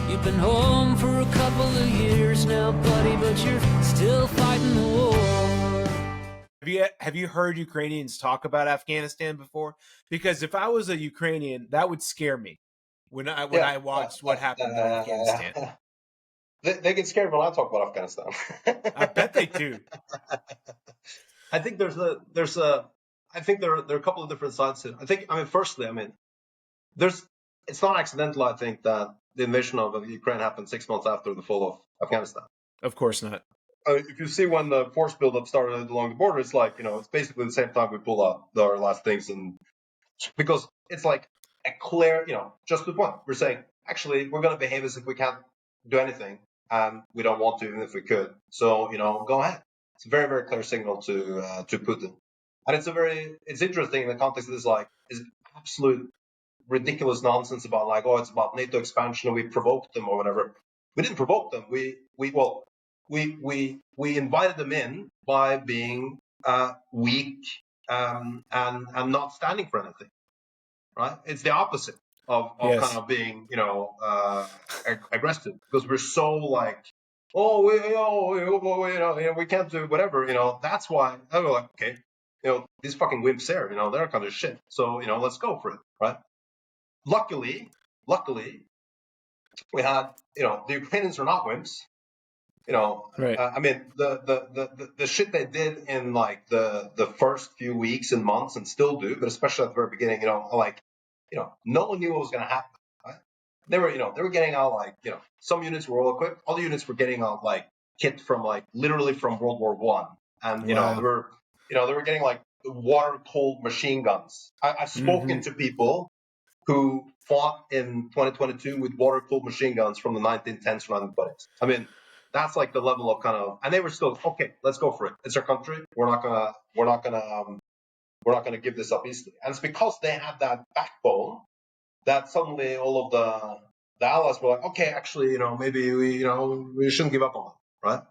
You've been home for a couple of years now, buddy, but you're still fighting the war. Have you heard Ukrainians talk about Afghanistan before? Because if I was a Ukrainian, that would scare me when I watched what happened in Afghanistan. They get scared when I talk about Afghanistan. I bet they do. I think there are a couple of different sides to it. Firstly, it's not accidental, I think, that the invasion of Ukraine happened 6 months after the fall of Afghanistan. Of course not. If you see when the force buildup started along the border, it's like, it's basically the same time we pull out our last things. And because it's like a clear, just the point. We're saying, actually, we're going to behave as if we can't do anything. And we don't want to, even if we could. So, go ahead. It's a very, very clear signal to Putin. And it's interesting in the context of this, is absolute ridiculous nonsense about it's about NATO expansion and we provoked them or whatever. We didn't provoke them. We invited them in by being weak and not standing for anything, right? It's the opposite of Yes. kind of being, aggressive, because we're so we can't do whatever, that's why I was like, okay, these fucking wimps there, they're kind of shit. So, let's go for it, right? Luckily, we had, the Ukrainians are not wimps. Right. The shit they did in the first few weeks and months, and still do, but especially at the very beginning, no one knew what was going to happen. Right? They were getting out some units were well equipped, other units were getting out kit from literally from World War I, and Wow. they were getting water cooled machine guns. I've spoken to people who fought in 2022 with water cooled machine guns from the 1910s or 1920s. That's the level of kind of, and they were still okay. Let's go for it. It's our country. We're not gonna give this up easily. And it's because they had that backbone that suddenly all of the allies were like, okay, actually, maybe we shouldn't give up on it, right?